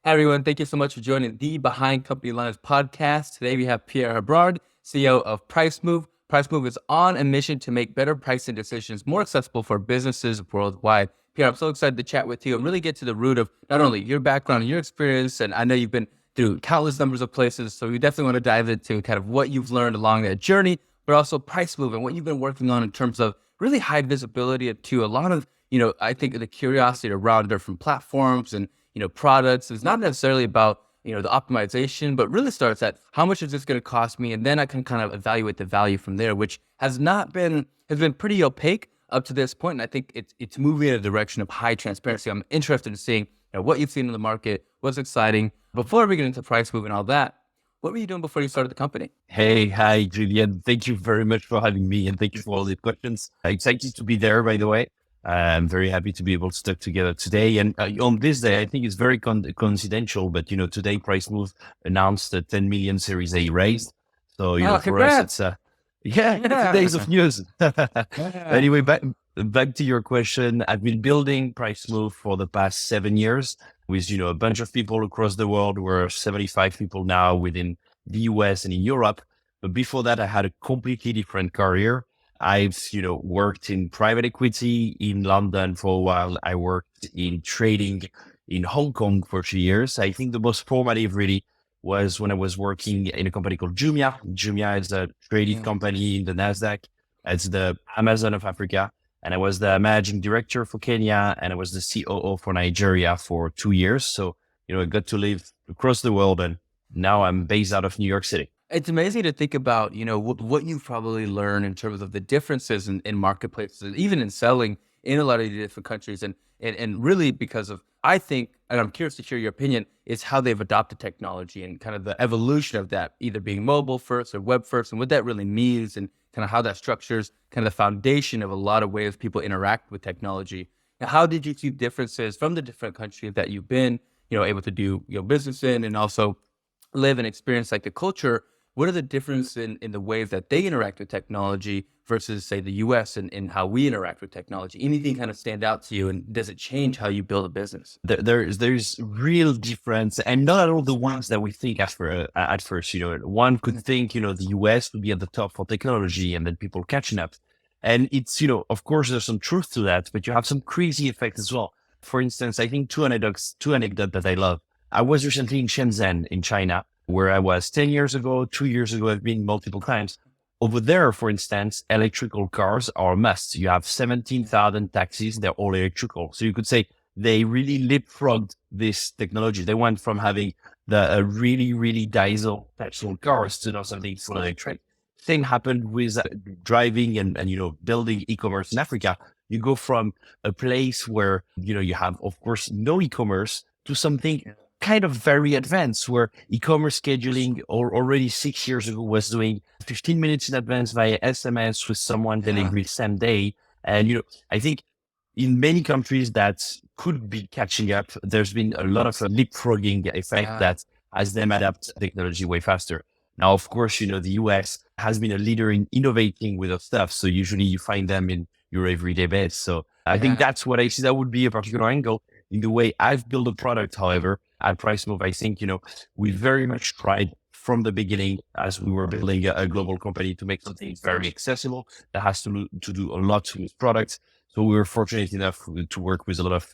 Hi, everyone. Thank you so much for joining the Behind Company Lines podcast. Today we have Pierre Hebrard, CEO of Pricemoov. Pricemoov is on a mission to make better pricing decisions more accessible for businesses worldwide. Pierre, I'm so excited to chat with you and really get to the root of not only your background and your experience, and I know you've been through countless numbers of places, so we definitely want to dive into kind of what you've learned along that journey, but also Pricemoov and what you've been working on in terms of really high visibility to a lot of, I think the curiosity around different platforms and products is not necessarily about, the optimization, but really starts at how much is this going to cost me? And then I can kind of evaluate the value from there, which has been pretty opaque up to this point. And I think it's moving in a direction of high transparency. I'm interested in seeing what you've seen in the market, what's exciting. Before we get into price move and all that, what were you doing before you started the company? Hey, hi, Julian. Thank you very much for having me and thank you for all the questions. Excited to be there, by the way. I'm very happy to be able to talk together today. And on this day, I think it's very coincidental, but today Pricemoov announced a 10 million Series A raised. So, Oh, for us, congrats. it's it's days of news. Yeah. Anyway, back to your question. I've been building Pricemoov for the past 7 years with, a bunch of people across the world. We're 75 people now within the US and in Europe. But before that, I had a completely different career. I've, worked in private equity in London for a while. I worked in trading in Hong Kong for 2 years. I think the most formative really was when I was working in a company called Jumia. Jumia is a traded Yeah. company in the Nasdaq. It's the Amazon of Africa. And I was the managing director for Kenya and I was the COO for Nigeria for 2 years. So, I got to live across the world and now I'm based out of New York City. It's amazing to think about, what you've probably learned in terms of the differences in marketplaces, even in selling in a lot of the different countries. And really because of, I think, and I'm curious to hear your opinion, is how they've adopted technology and kind of the evolution of that, either being mobile first or web first, and what that really means and kind of how that structures kind of the foundation of a lot of ways people interact with technology. Now, how did you see differences from the different countries that you've been, able to do, business in and also live and experience like the culture? What are the differences in the ways that they interact with technology versus say the US and how we interact with technology? Anything kind of stand out to you, and does it change how you build a business? There's real difference and not at all the ones that we think at first. One could think, the US would be at the top for technology and then people catching up. And it's, of course, there's some truth to that, but you have some crazy effects as well. For instance, I think two anecdotes that I love. I was recently in Shenzhen in China, where I was 10 years ago, 2 years ago, I've been multiple times. Over there, for instance, electrical cars are a must. You have 17,000 taxis. They're all electrical. So you could say they really leapfrogged this technology. They went from having the really, really diesel petrol cars to now something full electric. Same happened with driving and building e-commerce in Africa. You go from a place where, you have, of course, no e-commerce to something kind of very advanced where e-commerce scheduling already 6 years ago was doing 15 minutes in advance via SMS with someone Yeah. delivering same day. And, I think in many countries that could be catching up, there's been a lot of leapfrogging effect Yeah. that has them adapt technology way faster. Now, of course, the US has been a leader in innovating with their stuff. So usually you find them in your everyday base. So I think Yeah. that's what I see. That would be a particular angle in the way I've built a product. However, at Pricemoov, I think, we very much tried from the beginning as we were building a global company to make something very accessible that has to do a lot with products. So we were fortunate enough to work with a lot of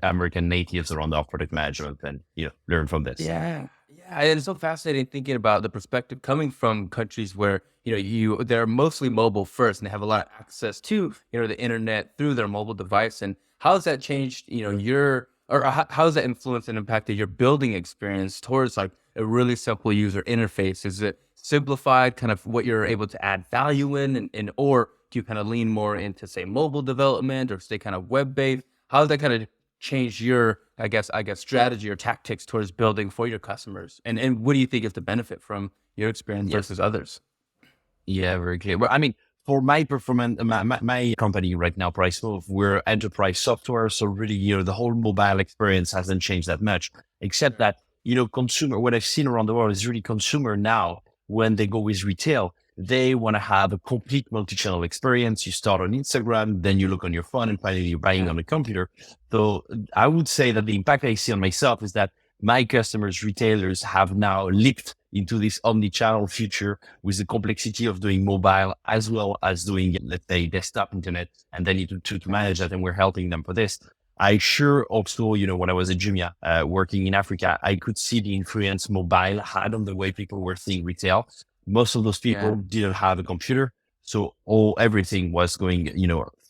American natives around our product management and, learn from this. Yeah. Yeah. And it's so fascinating thinking about the perspective coming from countries where, they're mostly mobile first and they have a lot of access to, the internet through their mobile device. And how has that changed, how has that influenced and impacted your building experience towards like a really simple user interface? Is it simplified kind of what you're able to add value in or do you kind of lean more into say mobile development or stay kind of web based? How does that kind of change your, I guess, strategy or tactics towards building for your customers? And what do you think is the benefit from your experience Yeah. versus others? Yeah, very clear. Well, I mean, for my performance, my company right now, Pricemoov, we're enterprise software. So really, the whole mobile experience hasn't changed that much, except that, consumer, what I've seen around the world is really consumer now, when they go with retail, they want to have a complete multi-channel experience. You start on Instagram, then you look on your phone and finally you're buying on the computer. So I would say that the impact I see on myself is that my customers, retailers have now leaped into this omni-channel future with the complexity of doing mobile as well as doing, let's say, desktop internet, and they need to manage that. And we're helping them for this. I sure also, when I was at Jumia, working in Africa, I could see the influence mobile had on the way people were seeing retail. Most of those Yeah. people didn't have a computer. So everything was going,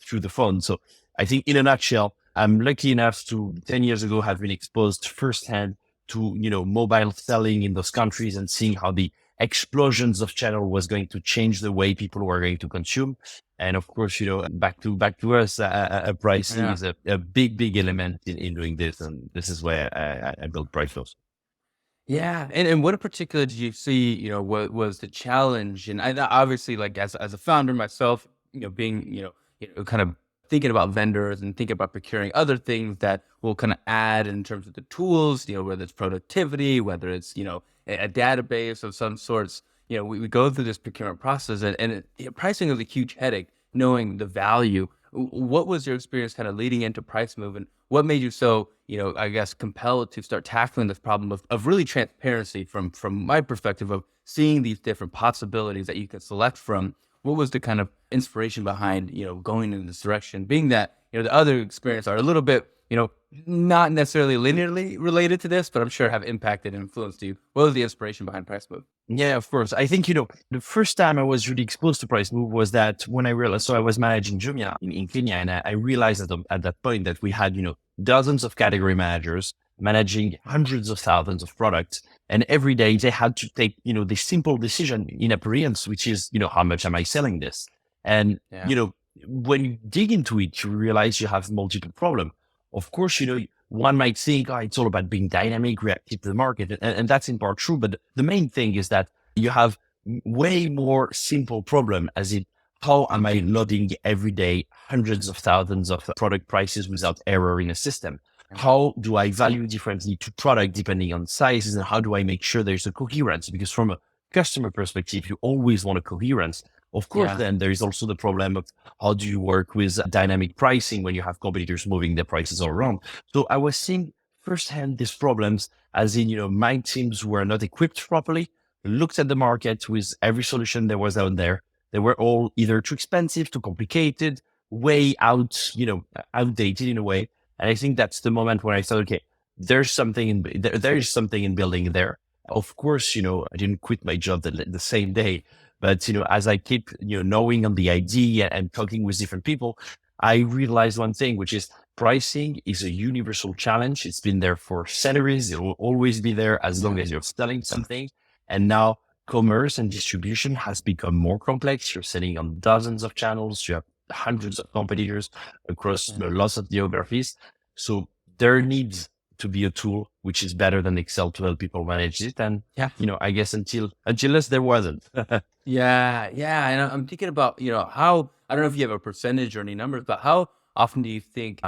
through the phone. So I think in a nutshell, I'm lucky enough to 10 years ago have been exposed firsthand to, mobile selling in those countries and seeing how the explosions of channel was going to change the way people were going to consume. And of course, back to us, pricing Yeah. is a big element in doing this. And this is where I built Pricemoov. Yeah, and what in particular did you see? What was the challenge? And obviously, like as a founder myself, being kind of thinking about vendors and thinking about procuring other things that will kind of add in terms of the tools. Whether it's productivity, whether it's a database of some sorts. We go through this procurement process, and pricing is a huge headache. Knowing the value. What was your experience kind of leading into Pricemoov, and what made you so, I guess, compelled to start tackling this problem of really transparency from my perspective of seeing these different possibilities that you can select from? What was the kind of inspiration behind, going in this direction, being that, the other experience are a little bit, not necessarily linearly related to this, but I'm sure have impacted and influenced you. What was the inspiration behind Pricemoov? Yeah, of course. I think, the first time I was really exposed to Pricemoov was that when I realized, so I was managing Jumia in Kenya, and I realized at that point that we had, dozens of category managers managing hundreds of thousands of products. And every day they had to take, the simple decision in appearance, which is, how much am I selling this? And, Yeah. when you dig into it, you realize you have multiple problems. Of course, one might think, it's all about being dynamic, reactive to the market. And that's in part true. But the main thing is that you have way more simple problem, as in, how am I loading every day hundreds of thousands of product prices without error in a system? How do I value differently to product depending on sizes? And how do I make sure there's a coherence? Because from a customer perspective, you always want a coherence. Of course, Yeah. then there is also the problem of how do you work with dynamic pricing when you have competitors moving their prices all around? So I was seeing firsthand these problems, as in, my teams were not equipped properly, looked at the market with every solution there was out there. They were all either too expensive, too complicated, way outdated in a way. And I think that's the moment where I thought, okay, there is something in building there. Of course, I didn't quit my job the same day, but, as I keep, knowing on the idea and talking with different people, I realized one thing, which is pricing is a universal challenge. It's been there for centuries. It will always be there as long as you're selling something. And now commerce and distribution has become more complex. You're selling on dozens of channels. You have hundreds of competitors across lots of geographies. So there needs to be a tool which is better than Excel to help people manage it. And I guess until there wasn't. Yeah, yeah, and I'm thinking about, how, I don't know if you have a percentage or any numbers, but how often do you think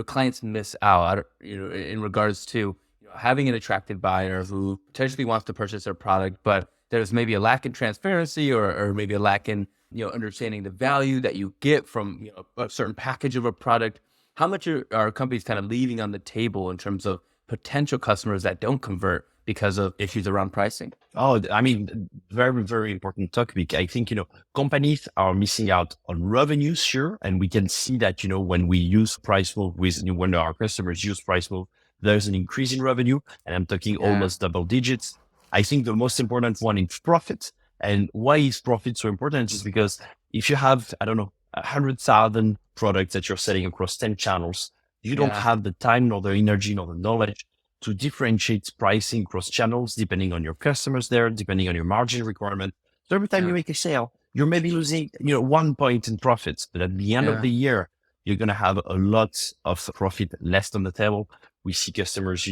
clients miss out, in regards to having an attractive buyer who potentially wants to purchase their product, but there's maybe a lack in transparency, or maybe a lack in understanding the value that you get from a certain package of a product. How much are companies kind of leaving on the table in terms of potential customers that don't convert because of issues around pricing? Oh, I mean, very, very important topic. I think, companies are missing out on revenue, sure. And we can see that, when we use Pricemoov when our customers use Pricemoov, there's an increase in revenue. And I'm talking almost double digits. I think the most important one is profit. And why is profit so important? Is because if you have, I don't know, 100,000 products that you're selling across 10 channels, you don't have the time, nor the energy, nor the knowledge to differentiate pricing across channels, depending on your customers there, depending on your margin requirement. So every time you make a sale, you're maybe losing, 1 point in profits, but at the end of the year, you're going to have a lot of profit left on the table. We see customers,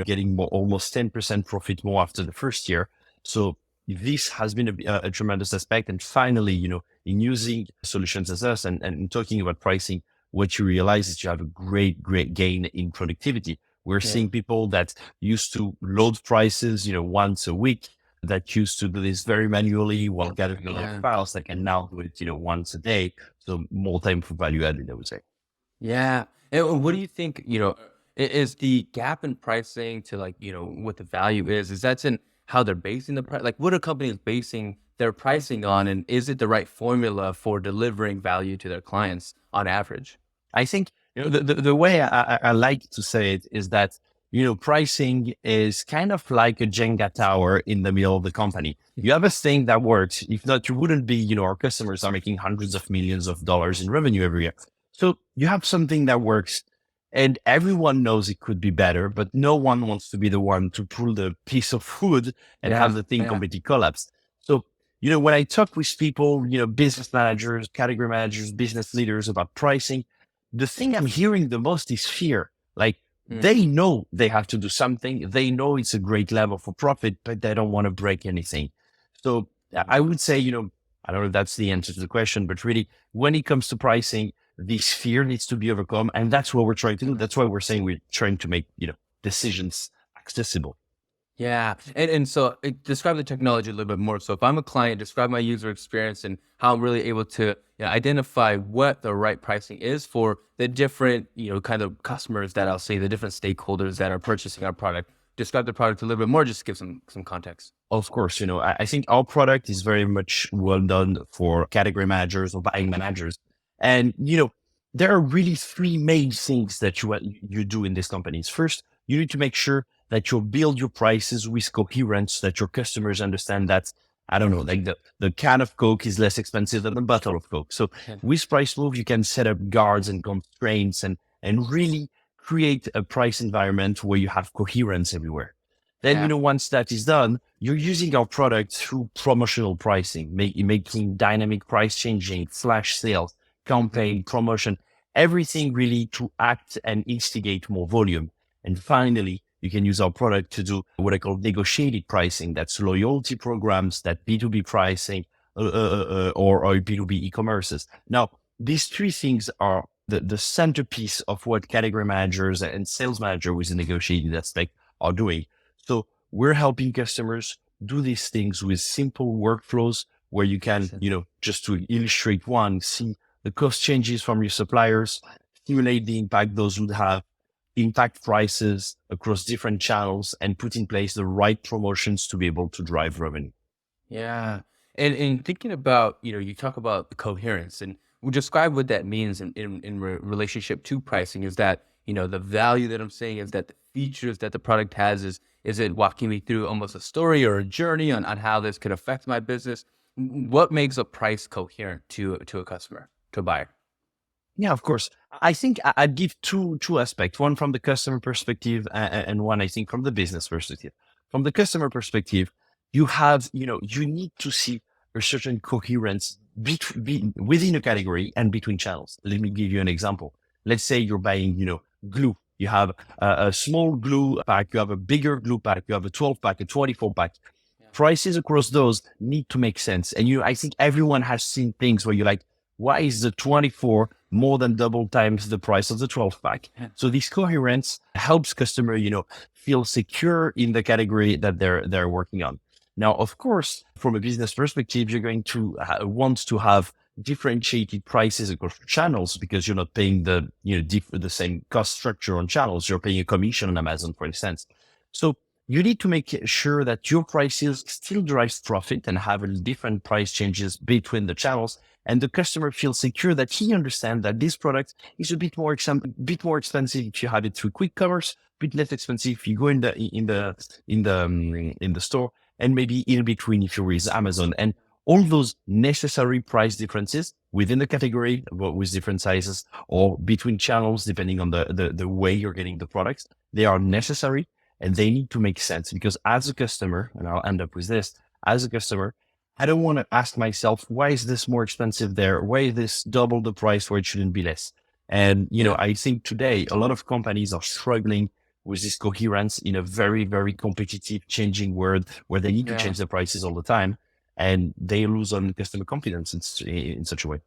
getting almost 10% profit more after the first year. So this has been a tremendous aspect. And finally, in using solutions as us and talking about pricing, what you realize is you have a great gain in productivity. We're seeing people that used to load prices, once a week, that used to do this very manually while gathering a lot of files, that can now do it, once a day. So more time for value added, I would say. Yeah. And what do you think, Is the gap in pricing to like, what the value is that in how they're basing the price? Like what are companies basing their pricing on? And is it the right formula for delivering value to their clients on average? I think the way I like to say it is that pricing is kind of like a Jenga tower in the middle of the company. You have a thing that works. If not, you wouldn't be. Our customers are making hundreds of millions of dollars in revenue every year. So you have something that works, and everyone knows it could be better, but no one wants to be the one to pull the piece of wood and have the thing completely collapse. So when I talk with people, business managers, category managers, business leaders about pricing, the thing I'm hearing the most is fear. Like they know they have to do something. They know it's a great level for profit, but they don't want to break anything. So I would say, I don't know if that's the answer to the question, but really when it comes to pricing, this fear needs to be overcome. And that's what we're trying to do. That's why we're saying we're trying to make, decisions accessible. Yeah. And so describe the technology a little bit more. So if I'm a client, describe my user experience and how I'm really able to identify what the right pricing is for the different, kind of customers that I'll say, the different stakeholders that are purchasing our product. Describe the product a little bit more, just to give some context. Of course, I think our product is very much well done for category managers or buying managers. And, there are really three main things that you do in these companies. First, you need to make sure that you build your prices with coherence, that your customers understand that, I don't know, like the can of Coke is less expensive than the bottle of Coke. So with Pricemoov, you can set up guards and constraints and really create a price environment where you have coherence everywhere. Then, once that is done, you're using our product through promotional pricing, making dynamic price changing, flash sales, campaign, promotion, everything really to act and instigate more volume. And finally, you can use our product to do what I call negotiated pricing. That's loyalty programs, that B2B pricing, or B2B e-commerces. Now, these three things are the centerpiece of what category managers and sales manager with a negotiated aspect are doing. So we're helping customers do these things with simple workflows where you can, just to illustrate one, see the cost changes from your suppliers, simulate the impact those would have, impact prices across different channels, and put in place the right promotions to be able to drive revenue. Yeah. And thinking about, you talk about the coherence and we describe what that means in relationship to pricing is that, the value that I'm saying is that the features that the product has is it walking me through almost a story or a journey on how this could affect my business? What makes a price coherent to a customer, to a buyer? Yeah, of course. I think I'd give two aspects, one from the customer perspective and one, I think, from the business perspective. From the customer perspective, you have, you need to see a certain coherence within a category and between channels. Let me give you an example. Let's say you're buying, glue. You have a small glue pack, you have a bigger glue pack, you have a 12 pack, a 24 pack. Prices across those need to make sense. And I think everyone has seen things where you're like, why is the 24 more than double times the price of the 12 pack? So this coherence helps customer, feel secure in the category that they're working on. Now, of course, from a business perspective, you're going to want to have differentiated prices across channels because you're not paying the same cost structure on channels. You're paying a commission on Amazon, for instance. So you need to make sure that your prices still drives profit and have different price changes between the channels. And the customer feels secure that he understands that this product is a bit more expensive if you have it through quick commerce, a bit less expensive if you go in the store, and maybe in between if you're with Amazon. And all those necessary price differences within the category with different sizes or between channels, depending on the way you're getting the products, they are necessary and they need to make sense because as a customer, and I'll end up with this, as a customer, I don't want to ask myself, why is this more expensive there? Why is this double the price where it shouldn't be less? And, I think today a lot of companies are struggling with this coherence in a very, very competitive, changing world where they need to change the prices all the time and they lose on customer confidence in such a way.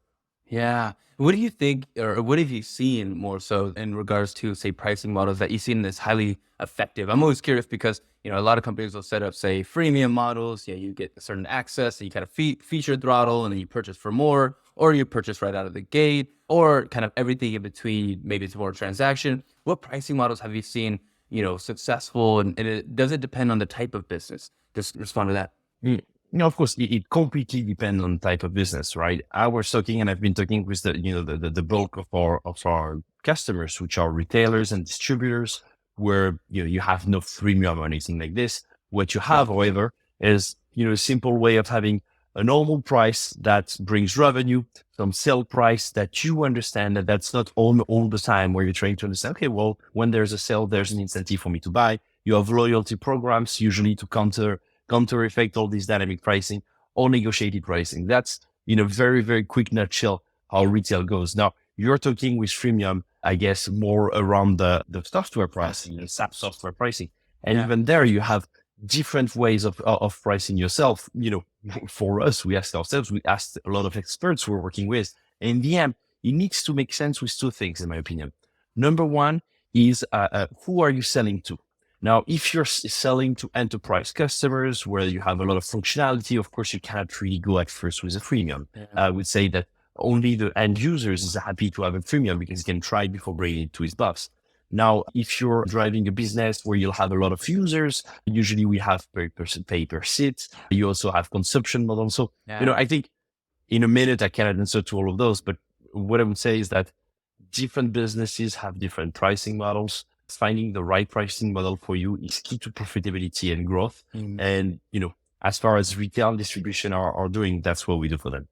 Yeah. What do you think, or what have you seen more so in regards to, say, pricing models that you've seen that's highly effective? I'm always curious because, a lot of companies will set up, say, freemium models. Yeah, you get a certain access, and you kind of feature throttle, and then you purchase for more. or you purchase right out of the gate, or kind of everything in between, maybe it's more transaction. What pricing models have you seen, successful, and does it depend on the type of business? Just respond to that. Mm. Of course, it completely depends on type of business, right? I was talking, and I've been talking with the bulk of our customers, which are retailers and distributors, where you have no freemium or anything like this. What you have, however, is a simple way of having a normal price that brings revenue, some sale price that you understand that that's not all the time where you're trying to understand, okay, well, when there's a sale, there's an incentive for me to buy. You have loyalty programs usually to counter effect all this dynamic pricing or negotiated pricing. That's in a very, very quick nutshell how retail goes. Now, you're talking with freemium, I guess, more around the software pricing, the SAP software pricing. And even there, you have different ways of pricing yourself. For us, we asked a lot of experts we're working with. And in the end, it needs to make sense with two things, in my opinion. Number one is who are you selling to? Now, if you're selling to enterprise customers where you have a lot of functionality, of course, you cannot really go at first with a freemium. I would say that only the end users is happy to have a freemium because he can try it before bringing it to his boss. Now, if you're driving a business where you'll have a lot of users, usually we have pay per seat. You also have consumption models. So, I think in a minute, I cannot answer to all of those, but what I would say is that different businesses have different pricing models. Finding the right pricing model for you is key to profitability and growth. And, as far as retail and distribution are doing, that's what we do for them.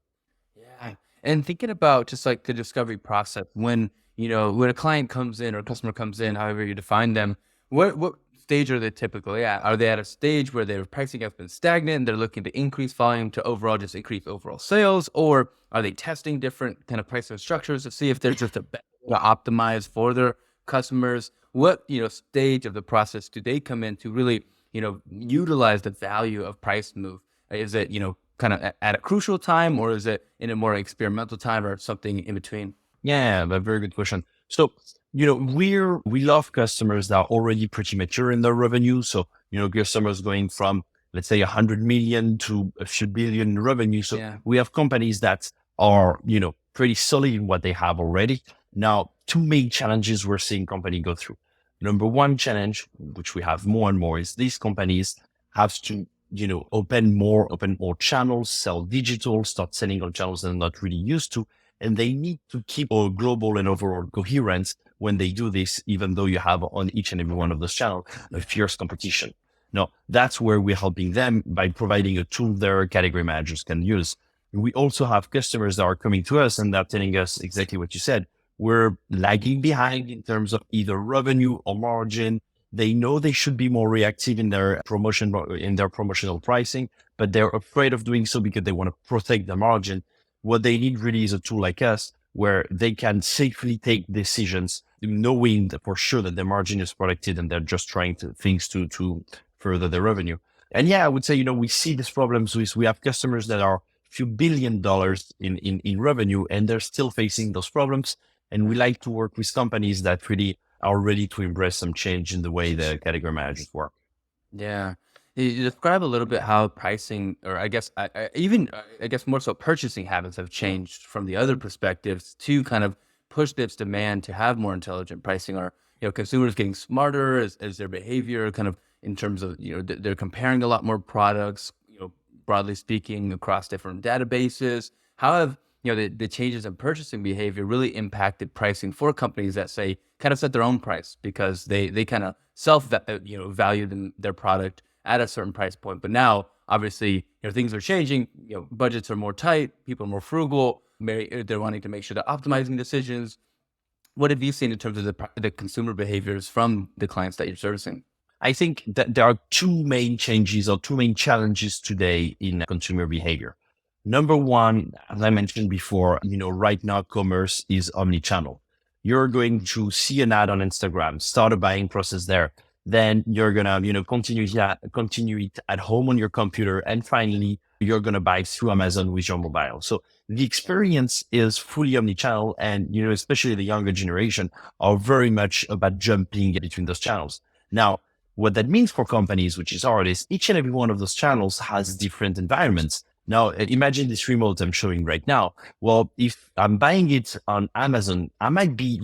Yeah. And thinking about just like the discovery process, when a client comes in or a customer comes in, however you define them, what stage are they typically at? Are they at a stage where their pricing has been stagnant and they're looking to increase volume to overall just increase overall sales? Or are they testing different kind of pricing structures to see if there's just a better way to optimize for their customers? What stage of the process do they come in to really utilize the value of Pricemoov? Is it kind of at a crucial time, or is it in a more experimental time, or something in between? Yeah, a very good question. So, we love customers that are already pretty mature in their revenue. So, customers going from, let's say, 100 million to a few billion in revenue. So we have companies that are, pretty solid in what they have already. Now, two main challenges we're seeing company go through. Number one challenge, which we have more and more, is these companies have to, open more channels, sell digital, start selling on channels they're not really used to. And they need to keep a global and overall coherence when they do this, even though you have on each and every one of those channels a fierce competition. Now, that's where we're helping them by providing a tool their category managers can use. We also have customers that are coming to us and they're telling us exactly what you said. We're lagging behind in terms of either revenue or margin. They know they should be more reactive in their promotional pricing, but they're afraid of doing so because they want to protect the margin. What they need really is a tool like us where they can safely take decisions, knowing that for sure that their margin is protected and they're just trying things to further their revenue. And I would say, we see these problems we have customers that are few $billion in revenue and they're still facing those problems. And we like to work with companies that really are ready to embrace some change in the way the category managers work. Yeah. You describe a little bit how pricing, or I guess I guess more so purchasing habits have changed from the other perspectives to kind of push this demand to have more intelligent pricing. Or consumers getting smarter as their behavior kind of in terms of they're comparing a lot more products, broadly speaking, across different databases. How have the changes in purchasing behavior really impacted pricing for companies that say kind of set their own price because they kind of value their product at a certain price point? But now, obviously, things are changing. Budgets are more tight. People are more frugal. They're wanting to make sure they're optimizing decisions. What have you seen in terms of the consumer behaviors from the clients that you're servicing? I think that there are two main changes or two main challenges today in consumer behavior. Number one, as I mentioned before, right now commerce is omni-channel. You're going to see an ad on Instagram, start a buying process there. Then you're going to, continue it at home on your computer. And finally, you're going to buy through Amazon with your mobile. So the experience is fully omni-channel. And, especially the younger generation are very much about jumping between those channels. Now, what that means for companies, which is ours, each and every one of those channels has different environments. Now, imagine this remote I'm showing right now. Well, if I'm buying it on Amazon, I might be,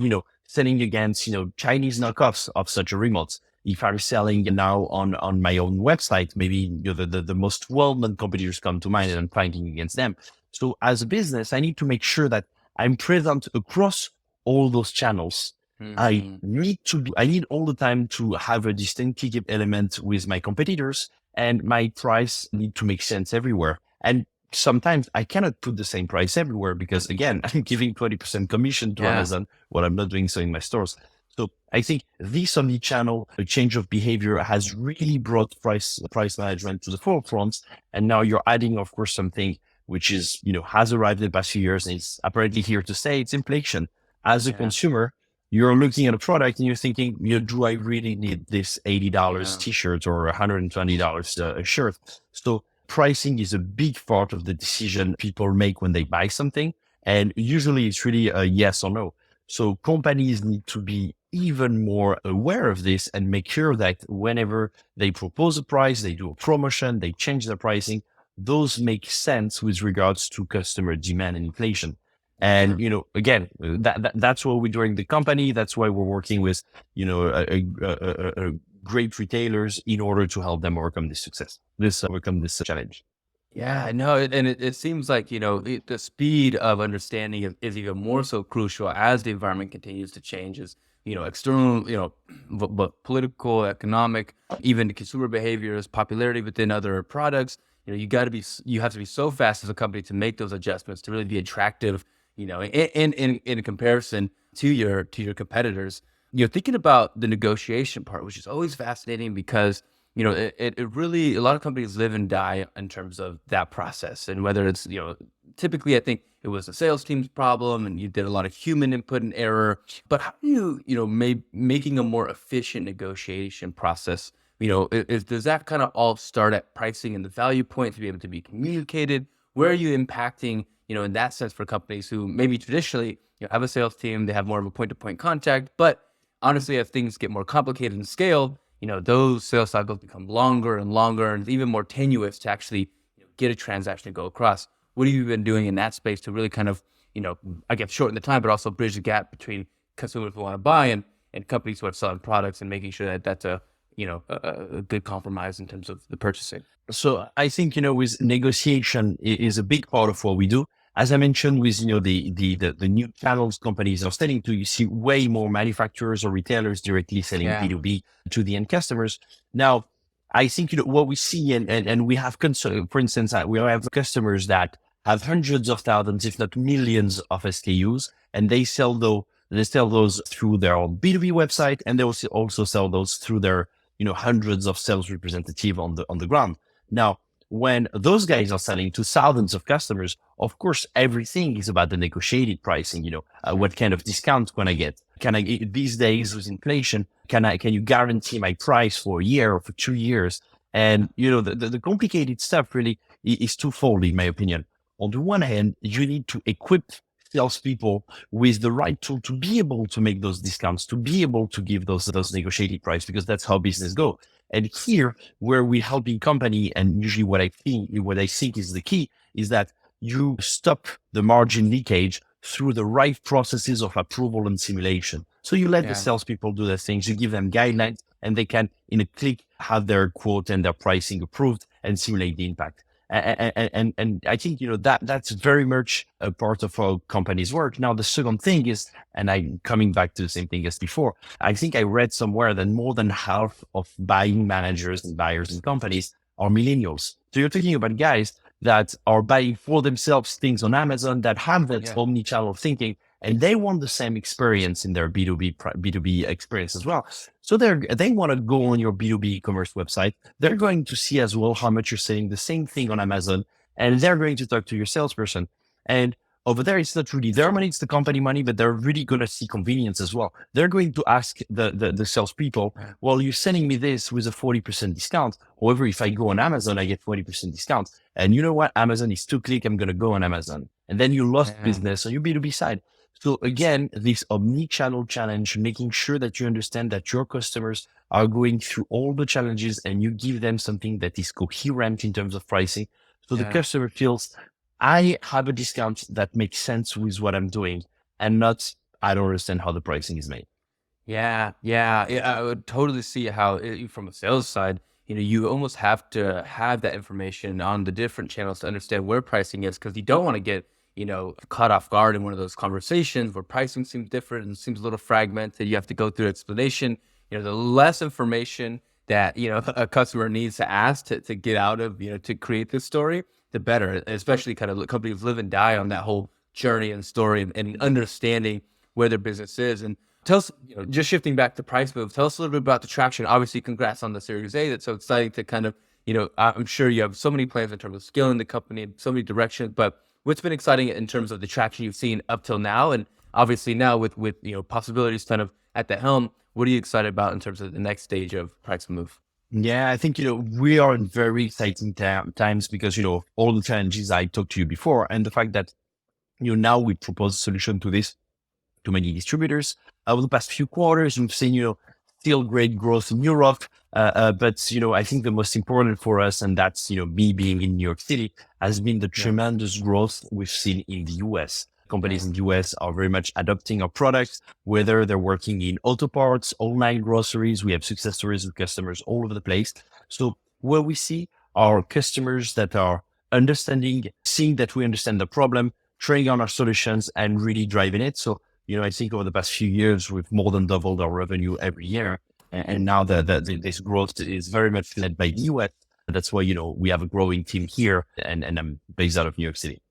selling against, Chinese knockoffs of such a remote. If I'm selling now on my own website, maybe the most well-known competitors come to mind and I'm fighting against them. So as a business, I need to make sure that I'm present across all those channels. I need all the time to have a distinctive element with my competitors, and my price need to make sense everywhere. And sometimes I cannot put the same price everywhere because again, I'm giving 20% commission to Amazon while I'm not doing so in my stores. So I think this omni-channel change of behavior has really brought price management to the forefront. And now you're adding, of course, something which is, has arrived in the past few years and is apparently here to stay. It's inflation. As a consumer, you're looking at a product and you're thinking, do I really need this $80 t-shirt or $120 a shirt? So pricing is a big part of the decision people make when they buy something. And usually it's really a yes or no. So companies need to be even more aware of this and make sure that whenever they propose a price, they do a promotion, they change their pricing, those make sense with regards to customer demand and inflation. And, again, that's what we're doing the company. That's why we're working with, great retailers in order to help them overcome this challenge. Yeah, I know. And it seems like, the speed of understanding is even more so crucial as the environment continues to change as, external, but political, economic, even consumer behaviors, popularity within other products. You have to be so fast as a company to make those adjustments to really be attractive, in comparison to your competitors. Thinking about the negotiation part, which is always fascinating because it really, a lot of companies live and die in terms of that process. And whether it's, typically I think it was the sales team's problem and you did a lot of human input and error, but how do making a more efficient negotiation process, does that kind of all start at pricing and the value point to be able to be communicated? Where are you impacting, in that sense for companies who maybe traditionally, have a sales team, they have more of a point-to-point contact, but honestly, as things get more complicated and scaled, those sales cycles become longer and longer and even more tenuous to actually get a transaction to go across. What have you been doing in that space to really kind of, I guess, shorten the time, but also bridge the gap between consumers who want to buy and companies who are selling products and making sure that that's a good compromise in terms of the purchasing? So I think, with negotiation is a big part of what we do. As I mentioned, with the new channels companies are starting to, you see way more manufacturers or retailers directly selling B2B to the end customers. Now, I think what we see and we have for instance, we have customers that have hundreds of thousands, if not millions, of SKUs, and they sell those through their own B2B website, and they also sell those through their hundreds of sales representatives on the ground. Now, when those guys are selling to thousands of customers, of course, everything is about the negotiated pricing. What kind of discount can I get? These days with inflation, can you guarantee my price for a year or for 2 years? And, the complicated stuff really is twofold, in my opinion. On the one hand, you need to equip salespeople with the right tool to be able to make those discounts, to be able to give those negotiated price, because that's how business go. And here, where we're helping company, and usually what I think is the key is that you stop the margin leakage through the right processes of approval and simulation. So you let the salespeople do their things, you give them guidelines, and they can, in a click, have their quote and their pricing approved and simulate the impact. And I think, that's very much a part of how companies work. Now, the second thing is, and I'm coming back to the same thing as before, I think I read somewhere that more than half of buying managers and buyers in companies are millennials. So you're talking about guys that are buying for themselves things on Amazon, that have that omni-channel thinking, and they want the same experience in their B2B experience as well. So they want to go on your B2B e-commerce website. They're going to see as well how much you're selling the same thing on Amazon, and they're going to talk to your salesperson. And over there, it's not really their money, it's the company money, but they're really going to see convenience as well. They're going to ask the salespeople, well, you're sending me this with a 40% discount. However, if I go on Amazon, I get 40% discount. And you know what? Amazon is 2 clicks. I'm going to go on Amazon. And then you lost business on your B2B side. So again, this omni-channel challenge, making sure that you understand that your customers are going through all the challenges and you give them something that is coherent in terms of pricing. So the Yeah. customer feels I have a discount that makes sense with what I'm doing and not, I don't understand how the pricing is made. Yeah. I would totally see how, from a sales side, you almost have to have that information on the different channels to understand where pricing is, because you don't want to get, caught off guard in one of those conversations where pricing seems different and seems a little fragmented. You have to go through explanation. The less information that, a customer needs to ask to get out of, to create this story, the better, especially kind of companies live and die on that whole journey and story and understanding where their business is. And tell us, just shifting back to Pricemoov, tell us a little bit about the traction. Obviously, congrats on the Series A. That's so exciting to kind of, I'm sure you have so many plans in terms of scaling the company in so many directions, but what's been exciting in terms of the traction you've seen up till now? And obviously now with possibilities kind of at the helm, what are you excited about in terms of the next stage of Pricemoov? Yeah, I think, we are in very exciting times because, all the challenges I talked to you before and the fact that, now we propose a solution to this to many distributors. Over the past few quarters, we've seen, still great growth in Europe. But, I think the most important for us, and that's, me being in New York City, has been the Yeah. tremendous growth we've seen in the US. Companies Nice. in the US are very much adopting our products, whether they're working in auto parts, online groceries. We have success stories with customers all over the place. So where we see our customers that are understanding, seeing that we understand the problem, trying on our solutions and really driving it. So, I think over the past few years, we've more than doubled our revenue every year. And now this growth is very much led by the US. That's why, we have a growing team here and I'm based out of New York City.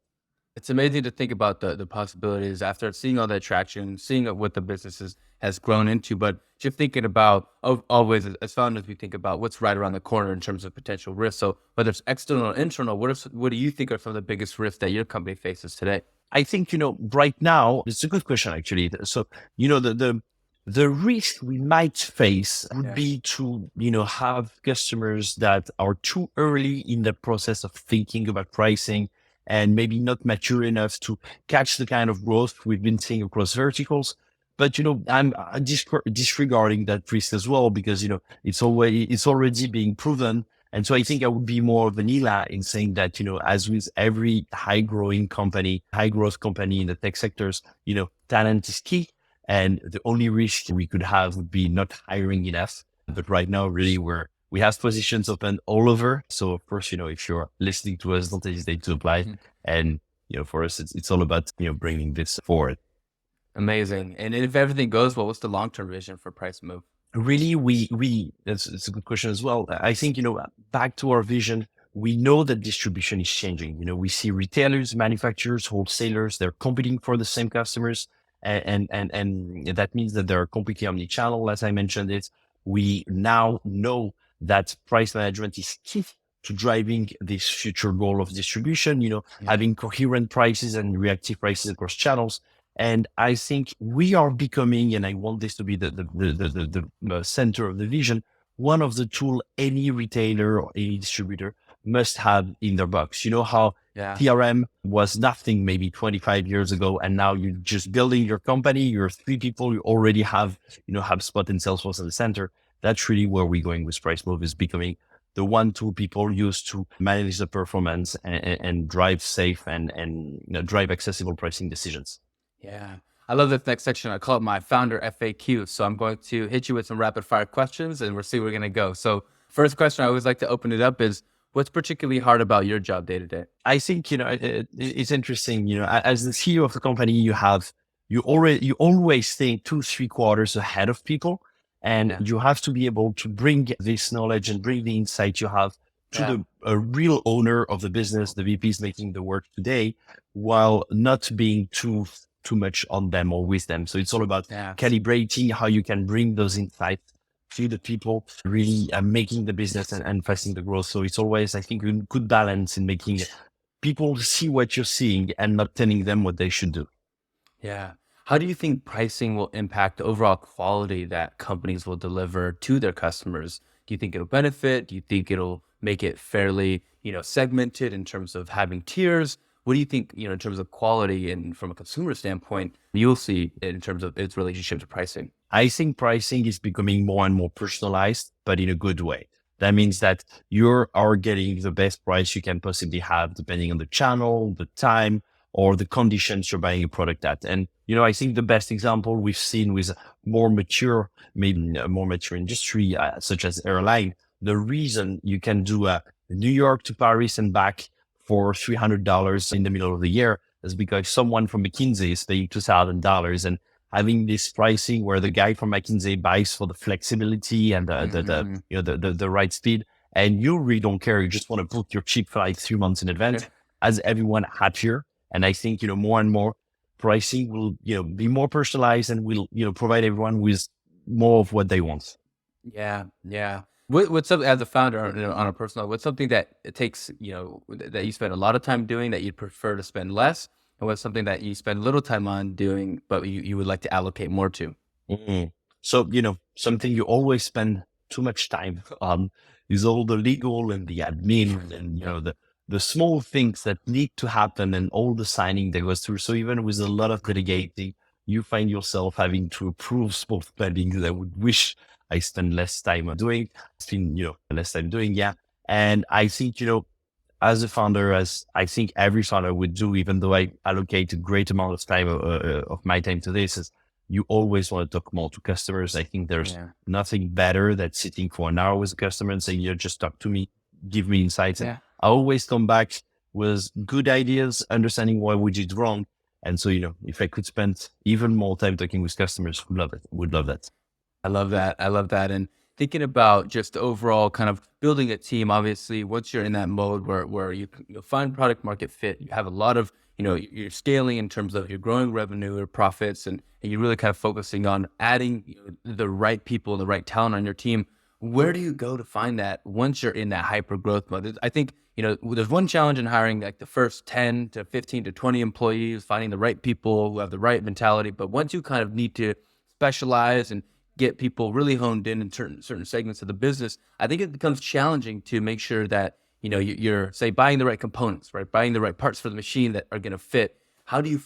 It's amazing to think about the possibilities after seeing all that traction, seeing what the business has grown into. But just thinking about always as founders, we think about what's right around the corner in terms of potential risks. So whether it's external or internal, what do you think are some of the biggest risks that your company faces today? I think, right now, it's a good question, actually. So, the risk we might face would Yeah. be to, have customers that are too early in the process of thinking about pricing and maybe not mature enough to catch the kind of growth we've been seeing across verticals. But, I'm disregarding that risk as well because, it's already being proven. And so I think I would be more vanilla in saying that, as with every high growth company in the tech sectors, talent is key. And the only risk we could have would be not hiring enough. But right now, really, we have positions open all over. So of course, if you're listening to us, don't hesitate to apply. Mhm. And, for us, it's all about, bringing this forward. Amazing. And if everything goes well, what's the long-term vision for Pricemoov? Really, that's a good question as well. I think, back to our vision, we know that distribution is changing. We see retailers, manufacturers, wholesalers, they're competing for the same customers. And that means that they're completely omni-channel, as I mentioned it. We now know that price management is key to driving this future goal of distribution, Yeah. having coherent prices and reactive prices across channels. And I think we are becoming, and I want this to be the center of the vision, one of the tool any retailer or any distributor must have in their box. You know how Yeah. TRM was nothing maybe 25 years ago, and now you're just building your company. You're three people. You already have, HubSpot and Salesforce at the center. That's really where we're going with Pricemoov, is becoming the one tool people use to manage the performance and drive safe and drive accessible pricing decisions. Yeah. I love this next section. I call it my founder FAQ. So I'm going to hit you with some rapid fire questions and we'll see where we're going to go. So first question, I always like to open it up is, what's particularly hard about your job day to day? I think, it's interesting, as the CEO of the company, you always think 2-3 quarters ahead of people. And Yeah. you have to be able to bring this knowledge and bring the insight you have to Yeah. the a real owner of the business, the VPs making the work today, while not being too much on them or with them. So it's all about Yeah. calibrating how you can bring those insights to the people, really making the business and fasting the growth. So it's always, I think, a good balance in making people see what you're seeing and not telling them what they should do. Yeah. How do you think pricing will impact the overall quality that companies will deliver to their customers? Do you think it'll benefit? Do you think it'll make it fairly, segmented in terms of having tiers? What do you think, in terms of quality and from a consumer standpoint, you'll see in terms of its relationship to pricing? I think pricing is becoming more and more personalized, but in a good way. That means that you are getting the best price you can possibly have, depending on the channel, the time, or the conditions you're buying a product at. And, I think the best example we've seen with more mature, maybe a more mature industry, such as airline, the reason you can do a New York to Paris and back for $300 in the middle of the year is because someone from McKinsey is paying $2,000, and having this pricing where the guy from McKinsey buys for the flexibility and the right speed, and you really don't care. You just want to book your cheap flight 3 months in advance, as everyone happier. And I think, more and more pricing will, be more personalized and will, provide everyone with more of what they want. Yeah, yeah. What's something as a founder, on a personal level, what's something that it takes, that you spend a lot of time doing that you'd prefer to spend less, and what's something that you spend little time on doing, but you would like to allocate more to? Mhm. So, something you always spend too much time on is all the legal and the admin and, the small things that need to happen and all the signing that goes through. So even with a lot of delegating, you find yourself having to approve small spending that I would wish I spend less time on doing. Spend, less time doing. Yeah. And I think, as a founder, as I think every founder would do, even though I allocate a great amount of time of my time to this, is you always want to talk more to customers. I think there's nothing better than sitting for an hour with a customer and saying, just talk to me, give me insights. Yeah. I always come back with good ideas, understanding what we did wrong. And so, if I could spend even more time talking with customers, would love that. I love that. I love that. And thinking about just the overall kind of building a team, obviously, once you're in that mode where you find product market fit, you have a lot of, you're scaling in terms of you're growing revenue or profits, and you're really kind of focusing on adding the right people and the right talent on your team. Where do you go to find that once you're in that hyper growth mode? I think, there's one challenge in hiring like the first 10 to 15 to 20 employees, finding the right people who have the right mentality. But once you kind of need to specialize and get people really honed in certain segments of the business, I think it becomes challenging to make sure that, you're say buying the right components, right? Buying the right parts for the machine that are going to fit. How do you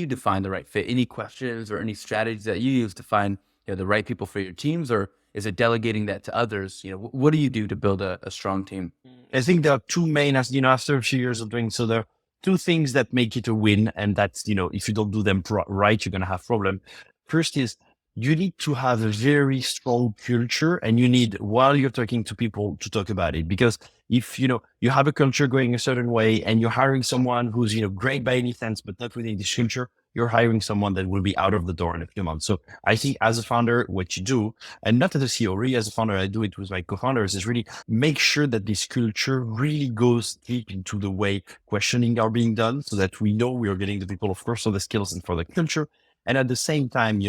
define the right fit? Any questions or any strategies that you use to find, the right people for your teams, or is it delegating that to others? What do you do to build a strong team? I think there are two main, as after a few years of doing so, there are two things that make it a win. And that's, if you don't do them right, you're going to have problem. First is you need to have a very strong culture, and you need, while you're talking to people, to talk about it. Because if, you have a culture going a certain way and you're hiring someone who's, great by any sense, but not within this culture, you're hiring someone that will be out of the door in a few months. So I think as a founder, what you do, and not as a CEO, really as a founder, I do it with my co-founders, is really make sure that this culture really goes deep into the way questioning are being done, so that we know we are getting the people, of course, for the skills and for the culture. And at the same time,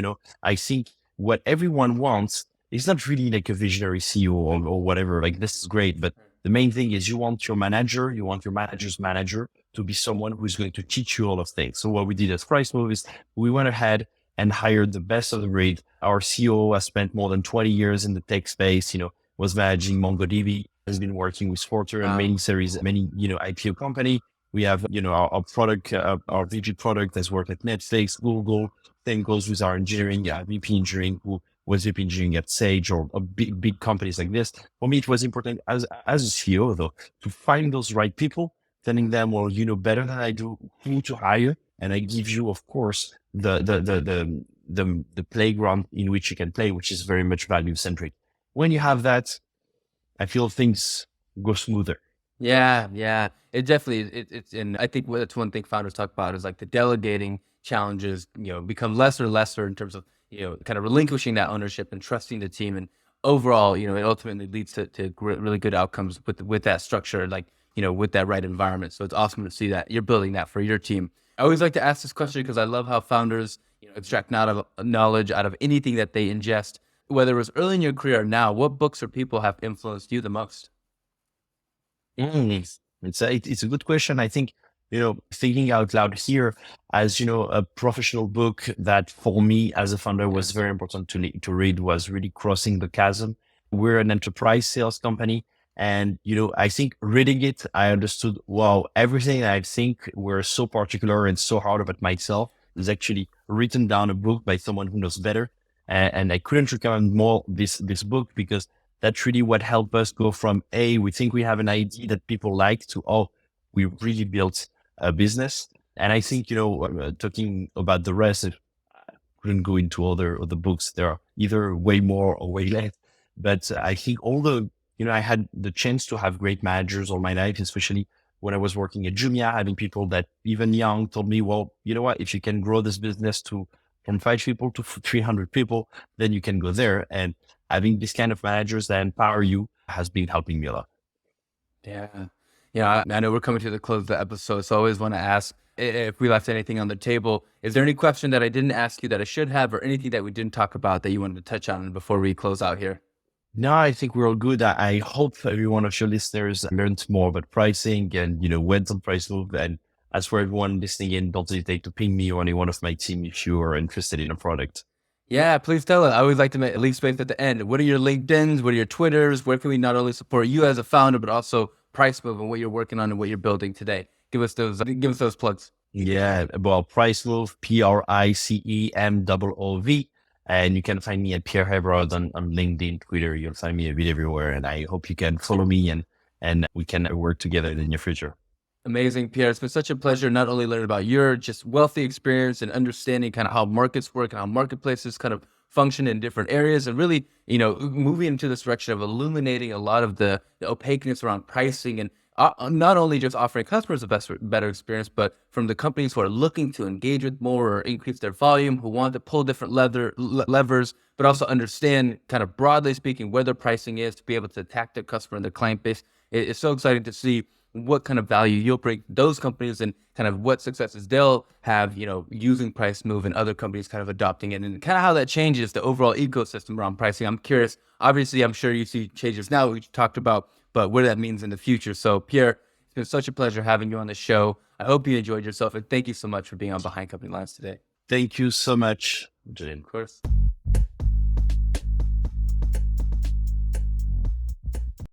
I think what everyone wants is not really like a visionary CEO or whatever. Like, this is great, but the main thing is you want your manager's manager to be someone who's going to teach you all of things. So what we did as Pricemoov is we went ahead and hired the best of the breed. Our CEO has spent more than 20 years in the tech space, was managing MongoDB, has been working with Forter and many IPO company. We have, our product, our VP product has worked at Netflix, Google. Same goes with our engineering, VP engineering, who was VP engineering at Sage or big companies like this. For me, it was important as a CEO, though, to find those right people, telling them, well, you know better than I do who to hire, and I give you, of course, the playground in which you can play, which is very much value centric. When you have that, I feel things go smoother. Yeah, yeah. It definitely it's and I think that's one thing founders talk about is like the delegating challenges, become lesser and lesser in terms of, kind of relinquishing that ownership and trusting the team. And overall, it ultimately leads to really good outcomes with that structure, like, with that right environment. So it's awesome to see that you're building that for your team. I always like to ask this question because I love how founders, extract knowledge out of anything that they ingest, whether it was early in your career or now. What books or people have influenced you the most? It's a good question. I think, thinking out loud here, as a professional book that for me as a founder was very important to read was really Crossing the Chasm. We're an enterprise sales company. And, I think reading it, I understood, wow, everything I think were so particular and so hard about myself is actually written down a book by someone who knows better. And I couldn't recommend more this book, because that's really what helped us go from we think we have an idea that people like to, we really built a business. And I think, talking about the rest, I couldn't go into other books. There are either way more or way less. But I think I had the chance to have great managers all my life, especially when I was working at Jumia, having people that even young told me, well, you know what, if you can grow this business from 5 people to 300 people, then you can go there. And having this kind of managers that empower you has been helping me a lot. Yeah. Yeah. I know we're coming to the close of the episode, so I always want to ask if we left anything on the table. Is there any question that I didn't ask you that I should have, or anything that we didn't talk about that you wanted to touch on before we close out here? No, I think we're all good. I hope every one of your listeners learned more about pricing and, went on Pricemoov. And as for everyone listening in, don't hesitate to ping me or any one of my team if you are interested in a product. Yeah, please tell us. I always like to leave space at the end. What are your LinkedIns? What are your Twitters? Where can we not only support you as a founder, but also Pricemoov and what you're working on and what you're building today? Give us those plugs. Yeah, well, Pricemoov, PRICEMOOV. And you can find me at Pierre Hebrard on LinkedIn, Twitter. You'll find me a bit everywhere. And I hope you can follow me and we can work together in the near future. Amazing, Pierre. It's been such a pleasure not only learning about your just wealthy experience and understanding kind of how markets work and how marketplaces kind of function in different areas, and really, moving into this direction of illuminating a lot of the opaqueness around pricing, and not only just offering customers a better experience, but from the companies who are looking to engage with more or increase their volume, who want to pull different levers, but also understand kind of broadly speaking where their pricing is to be able to attack their customer and their client base. It's so exciting to see what kind of value you'll bring those companies and kind of what successes they'll have, using Pricemoov and other companies kind of adopting it, and kind of how that changes the overall ecosystem around pricing. I'm curious. Obviously, I'm sure you see changes now we talked about, but what that means in the future. So Pierre, it's been such a pleasure having you on the show. I hope you enjoyed yourself, and thank you so much for being on Behind Company Lines today. Thank you so much, Julian. Of course.